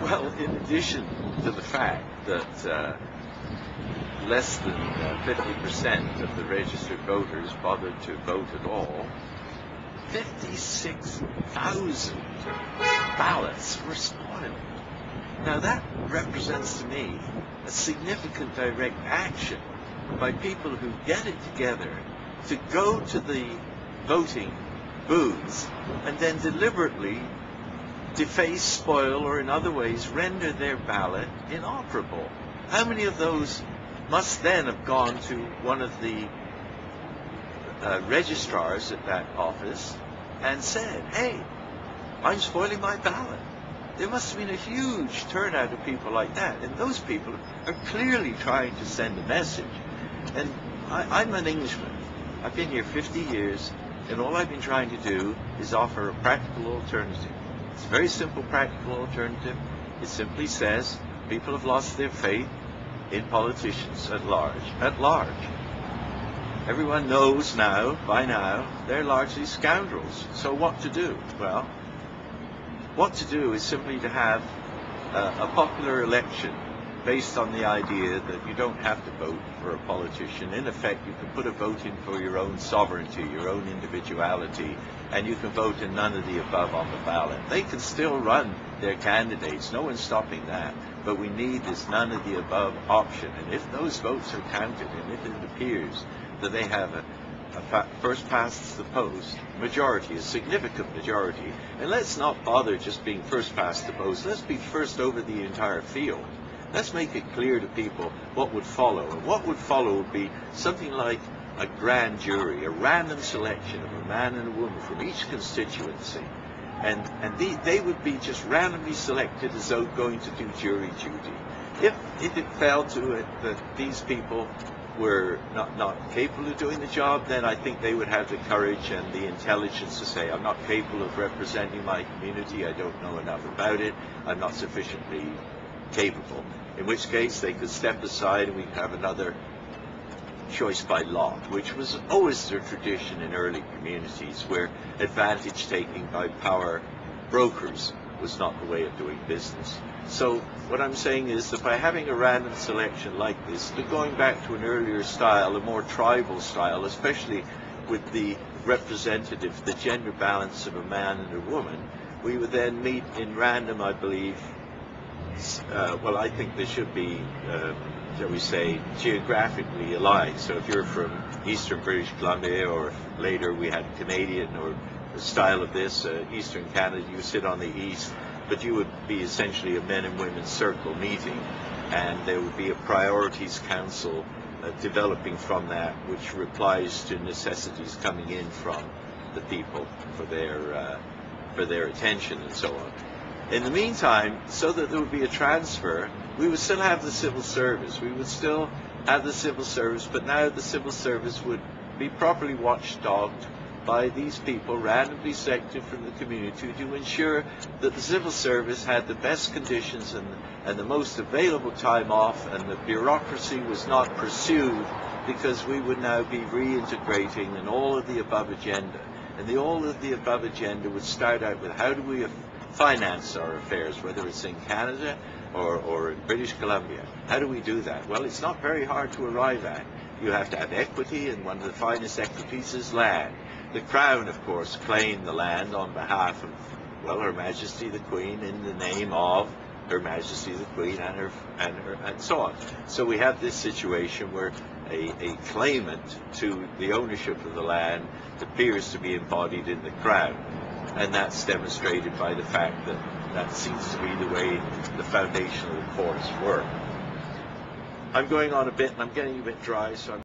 Well, in addition to the fact that less than 50% of the registered voters bothered to vote at all, 56,000 ballots were spoiled. Now that represents to me a significant direct action by people who get it together to go to the voting booths and then deliberately deface, spoil, or in other ways render their ballot inoperable. How many of those must then have gone to one of the registrars at that office and said, "Hey, I'm spoiling my ballot"? There must have been a huge turnout of people like that, and those people are clearly trying to send a message. And I'm an Englishman. I've been here 50 years, and all I've been trying to do is offer a practical alternative. It's a very simple practical alternative. It simply says people have lost their faith in politicians at large. At large. Everyone knows now, by now, they're largely scoundrels. So what to do? Well, what to do is simply to have a popular election based on the idea that you don't have to vote for a politician. In effect, you can put a vote in for your own sovereignty, your own individuality, and you can vote in none of the above on the ballot. They can still run their candidates. No one's stopping that. But we need this none of the above option. And if those votes are counted, and if it appears that they have a first past the post majority, a significant majority, and let's not bother just being first past the post, let's be first over the entire field. Let's make it clear to people what would follow. And what would follow would be something like a grand jury, a random selection of a man and a woman from each constituency. And they would be just randomly selected as though going to do jury duty. If it fell to it that these people were not capable of doing the job, then I think they would have the courage and the intelligence to say, I'm not capable of representing my community, I don't know enough about it, I'm not sufficiently capable. In which case they could step aside and we could have another choice by lot, which was always the tradition in early communities, where advantage taking by power brokers was not the way of doing business. So what I'm saying is that by having a random selection like this, going back to an earlier style, a more tribal style, especially with the representative, the gender balance of a man and a woman, we would then meet in random, I believe, well, I think they should be, shall we say, geographically aligned. So if you're from eastern British Columbia, or if later we had Canadian or the style of this, eastern Canada, you sit on the east, but you would be essentially a men and women circle meeting, and there would be a priorities council developing from that, which replies to necessities coming in from the people for their attention and so on. In the meantime, so that there would be a transfer, we would still have the civil service. We would still have the civil service, but now the civil service would be properly watchdogged by these people randomly selected from the community to ensure that the civil service had the best conditions and the most available time off, and the bureaucracy was not pursued, because we would now be reintegrating an all of the above agenda. And the all of the above agenda would start out with how do we finance our affairs, whether it's in Canada or in British Columbia. How do we do that? Well, it's not very hard to arrive at. You have to have equity, and one of the finest equities is land. The Crown, of course, claimed the land on behalf of, well, Her Majesty the Queen, in the name of Her Majesty the Queen and so on. So we have this situation where a claimant to the ownership of the land appears to be embodied in the Crown, and that's demonstrated by the fact that that seems to be the way the foundational courts work. I'm going on a bit, and I'm getting a bit dry, so I'm